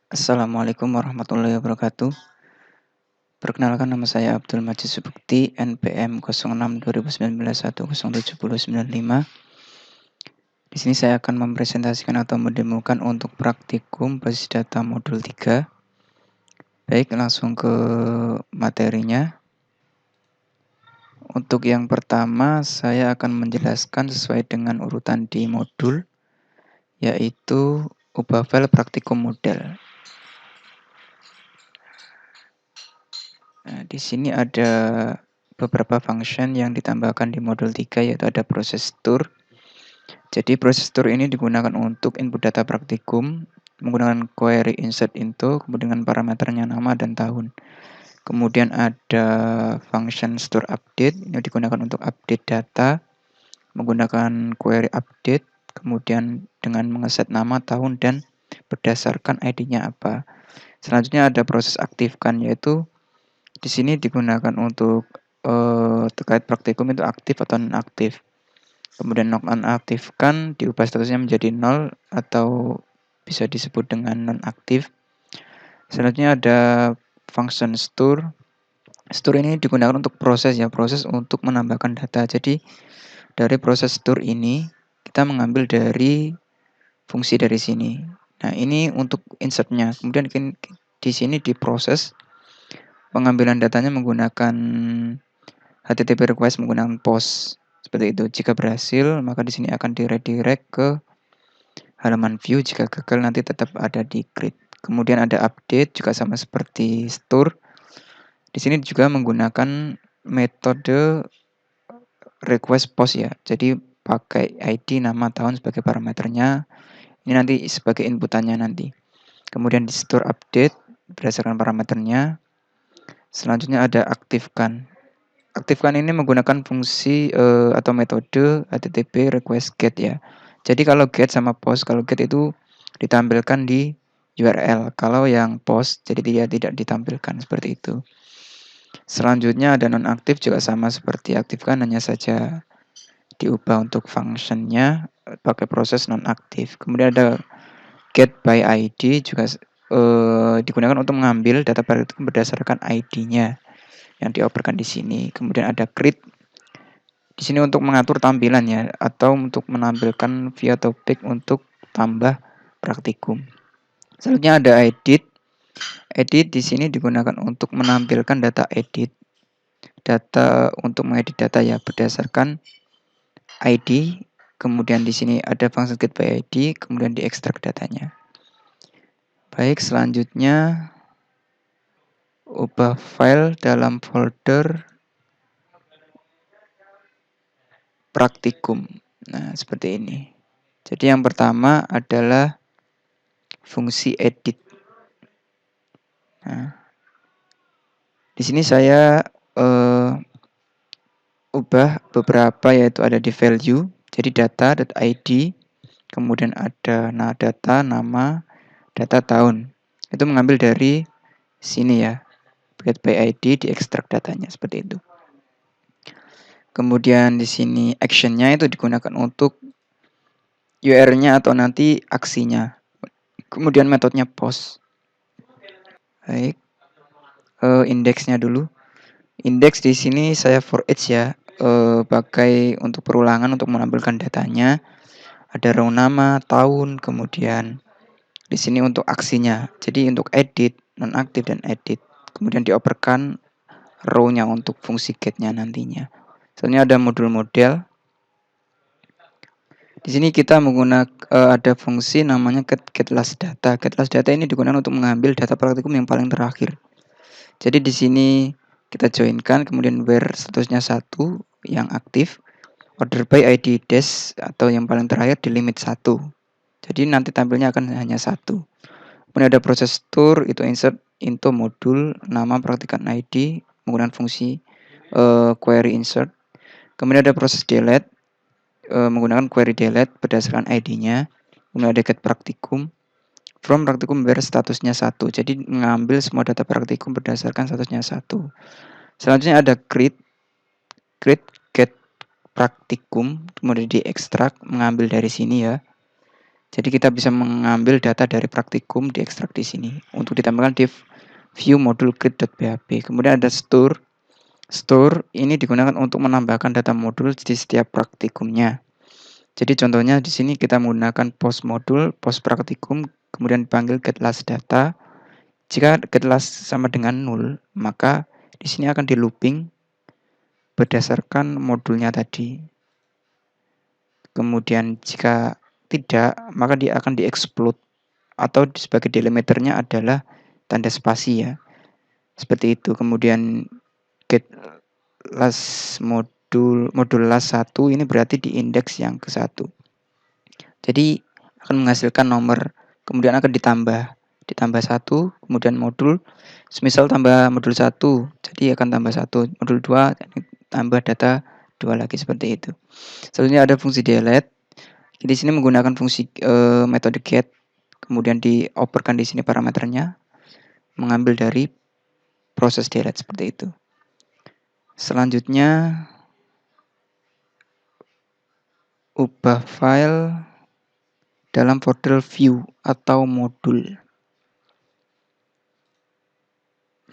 Assalamualaikum warahmatullahi wabarakatuh. Perkenalkan nama saya Abdul Majid Subukti, NPM 06 2019 107095. Di sini saya akan mempresentasikan atau mendemokan untuk praktikum basis data modul 3. Baik, langsung ke materinya. Untuk yang pertama, saya akan menjelaskan sesuai dengan urutan di modul, yaitu ubah file praktikum model. Nah, di sini ada beberapa function yang ditambahkan di modul 3, yaitu ada proses tour. Jadi proses tour ini digunakan untuk input data praktikum menggunakan query insert into, kemudian parameternya nama dan tahun. Kemudian ada function store update, ini digunakan untuk update data menggunakan query update, kemudian dengan mengeset nama, tahun, dan berdasarkan ID-nya apa. Selanjutnya ada proses aktifkan, yaitu di sini digunakan untuk terkait praktikum itu aktif atau non-aktif. Kemudian nonaktifkan diubah statusnya menjadi 0 atau bisa disebut dengan nonaktif. Selanjutnya ada function store. Store ini digunakan untuk proses untuk menambahkan data. Jadi dari proses store ini kita mengambil dari fungsi dari sini. Nah, ini untuk insertnya. Kemudian di sini diproses pengambilan datanya menggunakan HTTP request menggunakan post. Seperti itu. Jika berhasil, maka di sini akan redirect ke halaman view. Jika gagal, nanti tetap ada di grid. Kemudian ada update, juga sama seperti store. Di sini juga menggunakan metode request post ya. Jadi pakai ID, nama, tahun sebagai parameternya. Ini nanti sebagai inputannya nanti. Kemudian di store update berdasarkan parameternya. Selanjutnya ada aktifkan. Aktifkan ini menggunakan fungsi atau metode HTTP request get ya. Jadi kalau get sama post, kalau get itu ditampilkan di URL. Kalau yang post jadi dia tidak ditampilkan seperti itu. Selanjutnya ada nonaktif juga sama seperti aktifkan, hanya saja diubah untuk functionnya pakai proses nonaktif. Kemudian ada get by ID juga digunakan untuk mengambil data praktikum berdasarkan ID-nya yang dioperasikan di sini. Kemudian ada create di sini untuk mengatur tampilannya atau untuk menampilkan via topik untuk tambah praktikum. Selanjutnya ada edit. Edit di sini digunakan untuk menampilkan data edit. Data untuk mengedit data ya berdasarkan ID. Kemudian di sini ada function get by ID, kemudian diekstrak datanya. Baik, selanjutnya ubah file dalam folder praktikum. Nah, seperti ini. Jadi yang pertama adalah fungsi edit. Nah, di sini saya ubah beberapa, yaitu ada di value, jadi data.id, kemudian ada data, nama, data, tahun. Itu mengambil dari sini ya, get by ID, diekstrak datanya seperti itu. Kemudian di sini actionnya itu digunakan untuk URL-nya atau nanti aksinya. Kemudian metodenya post. Baik, indeksnya dulu. Indeks di sini saya for each ya, pakai untuk perulangan untuk menampilkan datanya. Ada row nama, tahun, kemudian di sini untuk aksinya. Jadi untuk edit, nonaktif dan edit. Kemudian dioperkan row-nya untuk fungsi get-nya nantinya. Selanjutnya ada modul model. Di sini kita menggunakan ada fungsi namanya get last data. Get last data ini digunakan untuk mengambil data praktikum yang paling terakhir. Jadi di sini kita joinkan, kemudian where statusnya 1 yang aktif, order by ID dash atau yang paling terakhir di limit 1. Jadi nanti tampilnya akan hanya 1. Kemudian ada proses tour, itu insert into modul nama praktikan ID menggunakan fungsi query insert. Kemudian ada proses delete, menggunakan query delete berdasarkan ID-nya. Kemudian ada get praktikum, from praktikum where statusnya 1. Jadi mengambil semua data praktikum berdasarkan statusnya 1. Selanjutnya ada create get praktikum, kemudian diekstrak, mengambil dari sini ya. Jadi kita bisa mengambil data dari praktikum diekstrak di sini untuk ditambahkan di view modul grid.php. Kemudian ada store. Store ini digunakan untuk menambahkan data modul di setiap praktikumnya. Jadi contohnya di sini kita menggunakan post modul, post praktikum, kemudian dipanggil get last data. Jika get last sama dengan 0, maka di sini akan di looping berdasarkan modulnya tadi. Kemudian jika tidak, maka dia akan di-explode atau sebagai delimiternya adalah tanda spasi ya. Seperti itu. Kemudian get last modul last 1 ini berarti di indeks yang ke-1. Jadi akan menghasilkan nomor, kemudian akan ditambah 1, kemudian modul, semisal tambah modul 1, jadi akan tambah 1, modul 2 tambah data 2 lagi seperti itu. Selanjutnya ada fungsi delete. Di sini menggunakan fungsi metode get, kemudian dioperkan di sini parameternya, mengambil dari proses delete seperti itu. Selanjutnya ubah file dalam folder view atau modul.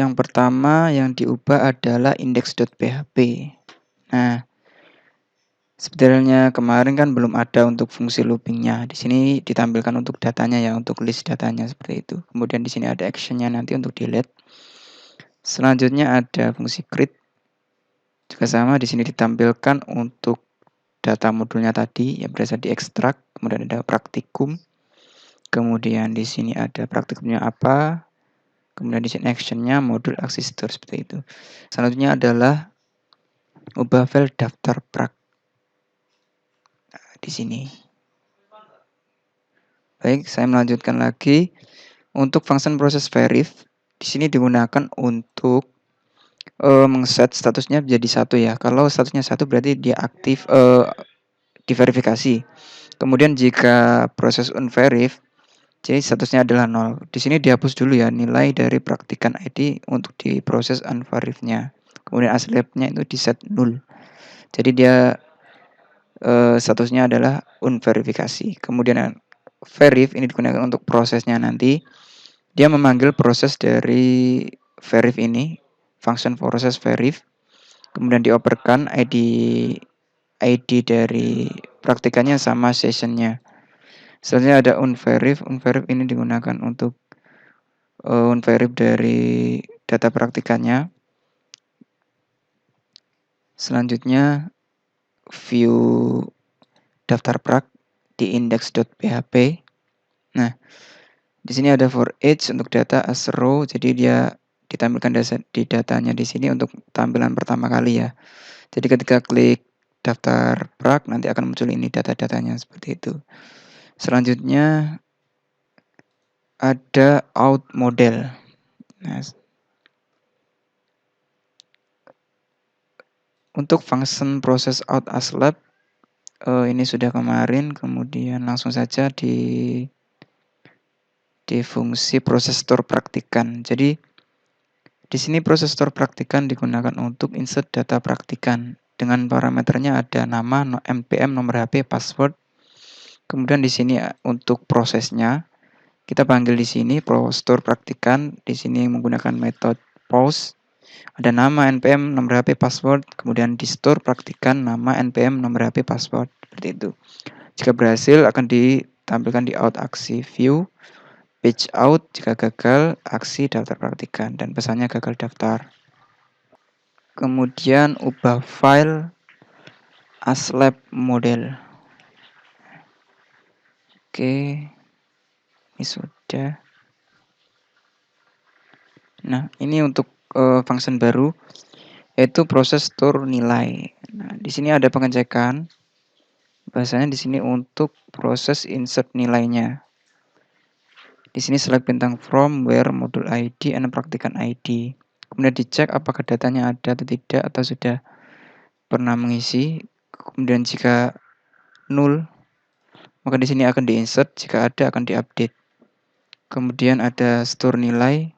Yang pertama yang diubah adalah index.php. Nah, sebenarnya kemarin kan belum ada untuk fungsi loopingnya. Di sini ditampilkan untuk datanya ya, untuk list datanya seperti itu. Kemudian di sini ada actionnya nanti untuk delete. Selanjutnya ada fungsi create. Juga sama, di sini ditampilkan untuk data modulnya tadi yang berasal diekstrak. Kemudian ada praktikum. Kemudian di sini ada praktikumnya apa. Kemudian di sini actionnya modul aksi store seperti itu. Selanjutnya adalah ubah file daftar prak. Nah, di sini. Baik, saya melanjutkan lagi. Untuk function proses verif, di sini digunakan untuk mengset statusnya menjadi 1 ya. Kalau statusnya 1 berarti dia aktif diverifikasi. Kemudian jika proses unverif, jadi statusnya adalah 0. Di sini dihapus dulu ya nilai dari praktikan ID untuk di proses unverifnya. Kemudian aslabnya itu di set 0. Jadi dia statusnya adalah unverifikasi. Kemudian verif ini digunakan untuk prosesnya nanti. Dia memanggil proses dari verif ini, function proses verif. Kemudian dioperkan ID dari praktikannya sama sessionnya. Selanjutnya ada unverif. Unverif ini digunakan untuk unverif dari data praktikannya. Selanjutnya view daftar prak di index.php. Nah, di sini ada for each untuk data as row, jadi dia ditampilkan di datanya di sini untuk tampilan pertama kali ya. Jadi ketika klik daftar prak nanti akan muncul ini data-datanya seperti itu. Selanjutnya ada out model. Nah, untuk function proses out aslab ini sudah kemarin, kemudian langsung saja di fungsi proses store praktikan. Jadi di sini proses store praktikan digunakan untuk insert data praktikan. Dengan parameternya ada nama, npm, nomor HP, password. Kemudian di sini untuk prosesnya kita panggil di sini store praktikan. Di sini menggunakan metode post. Ada nama, npm, nomor HP, password. Kemudian di store praktikan nama, npm, nomor HP, password. Seperti itu. Jika berhasil akan ditampilkan di out aksi view. Page out jika gagal aksi daftar praktikan dan pesannya gagal daftar. Kemudian ubah file aslab model. Oke, ini sudah. Nah, ini untuk function baru yaitu proses store nilai. Nah, di sini ada pengecekan. Bahasanya di sini untuk proses insert nilainya. Di sini select bintang from where module ID and praktikan ID. Kemudian dicek apakah datanya ada atau tidak atau sudah pernah mengisi. Kemudian jika 0, maka di sini akan diinsert, jika ada akan diupdate. Kemudian ada store nilai.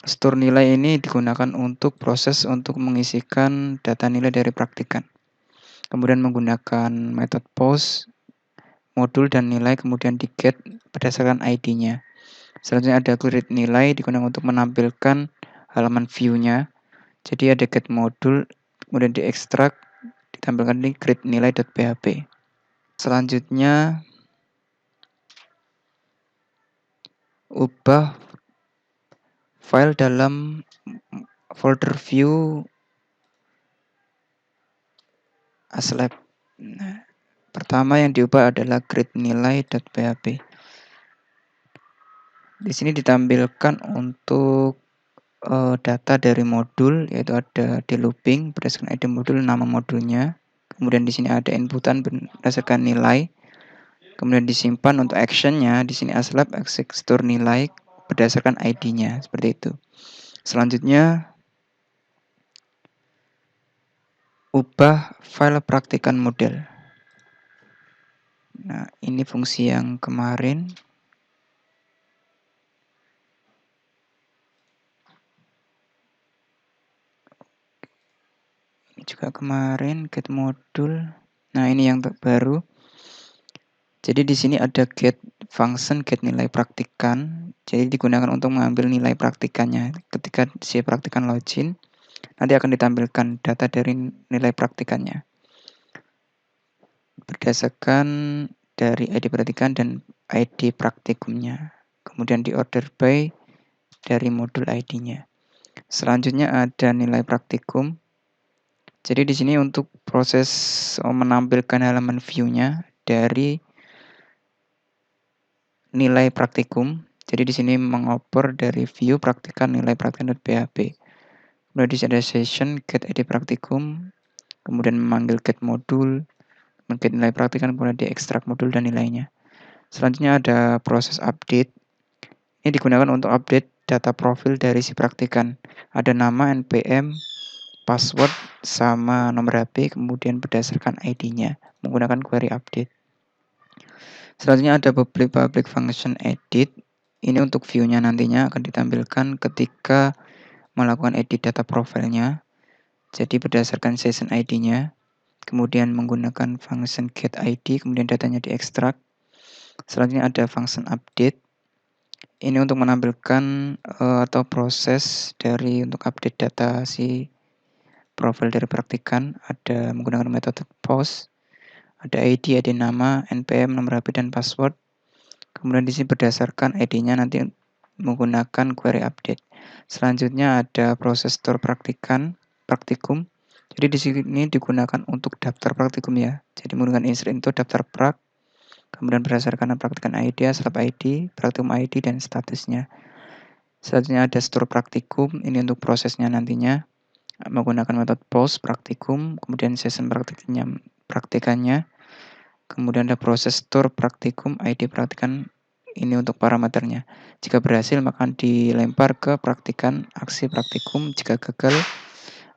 Store nilai ini digunakan untuk proses untuk mengisikan data nilai dari praktikan. Kemudian menggunakan metode post modul dan nilai, kemudian di-get berdasarkan ID-nya. Selanjutnya ada create nilai, digunakan untuk menampilkan halaman view-nya. Jadi ada get modul, kemudian diekstrak, ditampilkan di create nilai.php. Selanjutnya ubah file dalam folder view aslab. Nah, pertama yang diubah adalah create nilai.php. Di sini ditampilkan untuk data dari modul, yaitu ada di looping berdasarkan ID modul, nama modulnya. Kemudian di sini ada inputan berdasarkan nilai. Kemudian disimpan untuk actionnya. Di sini aslab execute nilai berdasarkan ID-nya, seperti itu. Selanjutnya ubah file praktikan model. Nah, ini fungsi yang kemarin. Ini juga kemarin get modul. Nah, ini yang terbaru. Jadi di sini ada get function get nilai praktikan. Jadi digunakan untuk mengambil nilai praktikannya. Ketika si praktikan login, nanti akan ditampilkan data dari nilai praktikannya berdasarkan dari ID praktikan dan ID praktikumnya. Kemudian di order by dari modul ID-nya. Selanjutnya ada nilai praktikum. Jadi di sini untuk proses menampilkan halaman view-nya dari nilai praktikum. Jadi di sini mengoper dari view praktikan nilai praktikan.php. Kemudian di sini ada session get ID praktikum, kemudian memanggil get modul, get nilai praktikan, kemudian diekstrak modul dan nilainya. Selanjutnya ada proses update. Ini digunakan untuk update data profil dari si praktikan. Ada nama, NPM, password, sama nomor HP, kemudian berdasarkan ID-nya menggunakan query update. Selanjutnya ada public function edit. Ini untuk view-nya nantinya akan ditampilkan ketika melakukan edit data profilnya. Jadi berdasarkan session ID-nya, kemudian menggunakan function get ID, kemudian datanya diekstrak. Selanjutnya ada function update. Ini untuk menampilkan atau proses dari untuk update data si profil dari praktikan. Ada menggunakan metode post, ada ID, ID nama, NPM, nomor HP, dan password. Kemudian di sini berdasarkan ID-nya nanti menggunakan query update. Selanjutnya ada proses store praktikum. Jadi di sini digunakan untuk daftar praktikum ya. Jadi menggunakan insert into daftar prak. Kemudian berdasarkan praktikan ID, aslab ID, praktikum ID, dan statusnya. Selanjutnya ada store praktikum. Ini untuk prosesnya nantinya menggunakan metode post praktikum, kemudian session praktikannya. Kemudian ada proses store praktikum, ID praktikan, ini untuk parameternya. Jika berhasil, maka dilempar ke praktikan aksi praktikum. Jika gagal,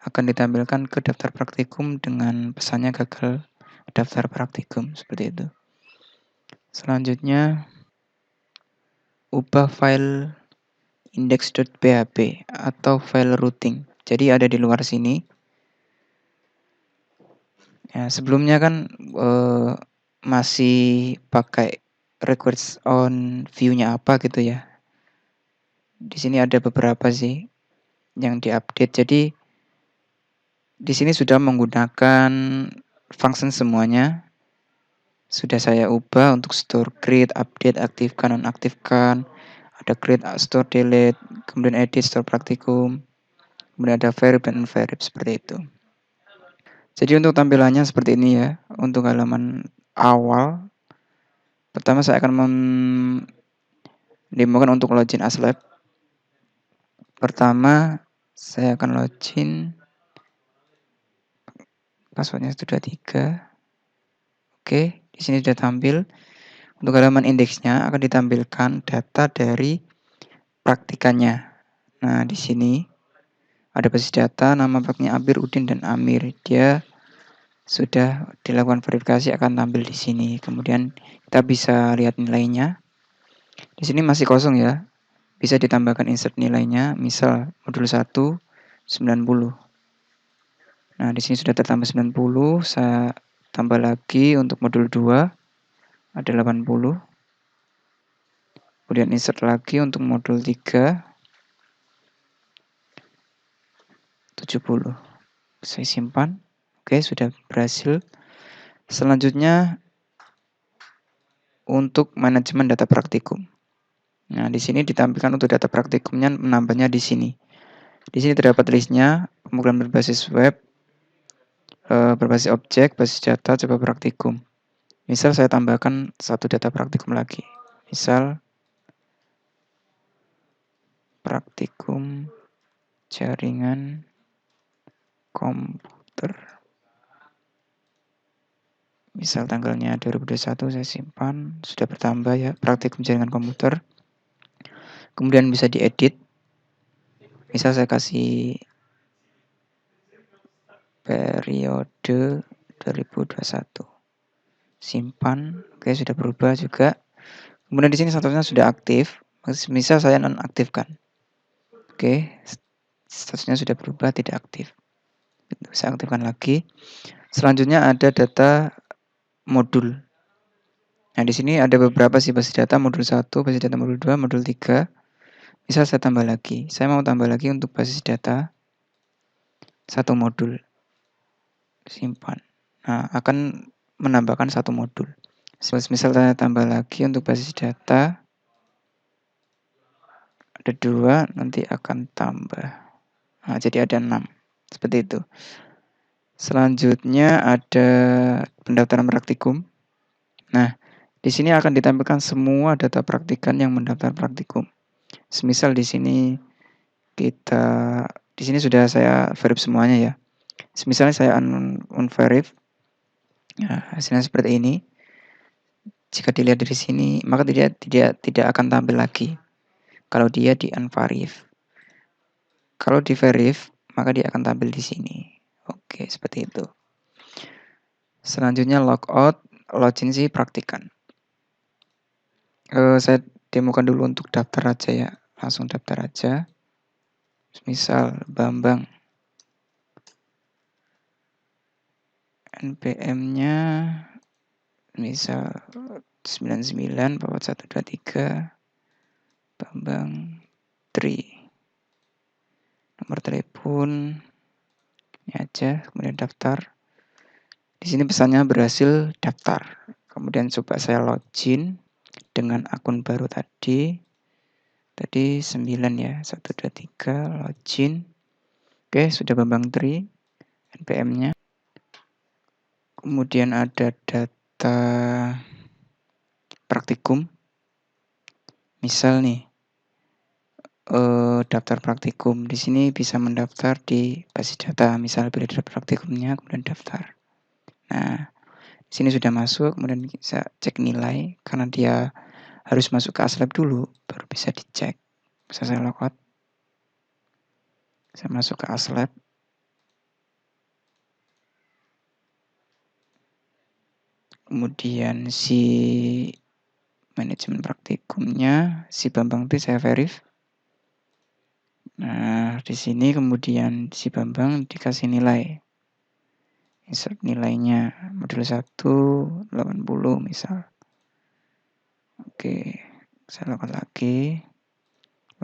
akan ditampilkan ke daftar praktikum dengan pesannya gagal daftar praktikum. Seperti itu. Selanjutnya, ubah file index.php atau file routing. Jadi ada di luar sini. Ya, sebelumnya kan masih pakai request on view-nya apa gitu ya. Di sini ada beberapa sih yang diupdate. Jadi di sini sudah menggunakan function semuanya. Sudah saya ubah untuk store, create, update, aktifkan, nonaktifkan. Ada create, store, delete, kemudian edit, store praktikum. Kemudian ada verif dan unverif seperti itu. Jadi untuk tampilannya seperti ini ya. Untuk halaman awal, pertama saya akan mendemokan untuk login aslab. Pertama saya akan login, passwordnya sudah 3. Oke, di sini sudah tampil. Untuk halaman indeksnya akan ditampilkan data dari praktikannya. Nah, di sini ada basis data, nama praktiknya Abir, Udin, dan Amir. Dia sudah dilakukan verifikasi, akan tampil di sini. Kemudian kita bisa lihat nilainya. Di sini masih kosong ya. Bisa ditambahkan insert nilainya, misal modul 1 90. Nah, di sini sudah tertambah 90, saya tambah lagi untuk modul 2 ada 80. Kemudian insert lagi untuk modul 3, 70. Saya simpan. Oke, sudah berhasil. Selanjutnya untuk manajemen data praktikum. Nah, di sini ditampilkan untuk data praktikumnya, menambahnya di sini. Di sini terdapat listnya, pemrograman berbasis web, berbasis objek, basis data, coba praktikum. Misal saya tambahkan satu data praktikum lagi. Misal praktikum jaringan komputer. Misal tanggalnya 2021, saya simpan, sudah bertambah ya, praktikum jaringan komputer. Kemudian bisa diedit. Misal saya kasih periode 2021. Simpan. Oke, sudah berubah juga. Kemudian di sini statusnya sudah aktif. Misal saya nonaktifkan. Oke, statusnya sudah berubah tidak aktif. Saya aktifkan lagi. Selanjutnya ada data modul. Nah, di sini ada beberapa sih basis data modul 1, basis data modul 2, modul 3. Misal saya tambah lagi. Saya mau tambah lagi untuk basis data satu modul. Simpan. Nah, akan menambahkan satu modul. Misal saya tambah lagi untuk basis data ada 2, nanti akan tambah. Nah, jadi ada 6. Seperti itu. Selanjutnya ada pendaftaran praktikum. Nah, di sini akan ditampilkan semua data praktikan yang mendaftar praktikum. Semisal di sini sudah saya verif semuanya ya. Misalnya saya unverif. Nah, hasilnya seperti ini. Jika dilihat dari sini, maka dia tidak akan tampil lagi kalau dia di unverif. Kalau di verif, maka dia akan tampil di sini. Oke, seperti itu. Selanjutnya logout, login sih praktikan. Saya demokan dulu untuk daftar aja ya. Langsung daftar aja. Misal Bambang. NPM-nya misal 994123 Bambang Tri. Nomor telepon ini aja, kemudian daftar. Di sini pesannya berhasil daftar. Kemudian coba saya login dengan akun baru tadi 9 ya, 123 login. Oke, sudah Bambang Tri NPM-nya. Kemudian ada data praktikum. Misal nih, daftar praktikum. Di sini bisa mendaftar di basis data. Misal pilih data praktikumnya, kemudian daftar. Nah, di sini sudah masuk, kemudian bisa cek nilai. Karena dia harus masuk ke Aslab dulu, baru bisa dicek. Bisa saya logout. Saya masuk ke Aslab. Kemudian si manajemen praktikumnya, si Bambang itu saya verif. Nah, di sini kemudian si Bambang dikasih nilai. Insert nilainya modul 1 80 misal. Oke, saya lakukan lagi.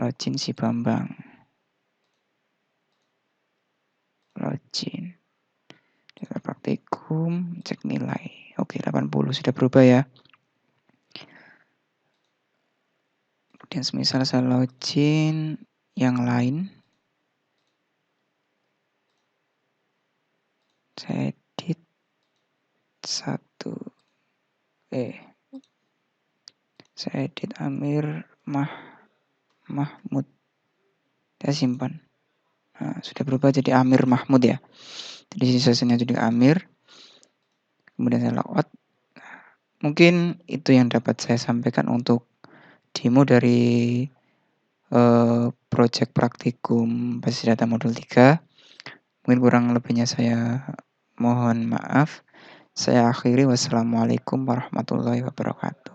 Login si Bambang. Login. Data praktikum, cek nilai. Oke, 80 sudah berubah ya. Kemudian semisal saya login yang lain. Saya edit 1. Saya edit Amir Mahmud. Saya simpan. Nah, sudah berubah jadi Amir Mahmud ya. Jadi sisanya jadi Amir. Kemudian saya logout. Mungkin itu yang dapat saya sampaikan untuk demo dari project praktikum basis data modul 3. Mungkin kurang lebihnya saya mohon maaf. Saya akhiri. Wassalamualaikum warahmatullahi wabarakatuh.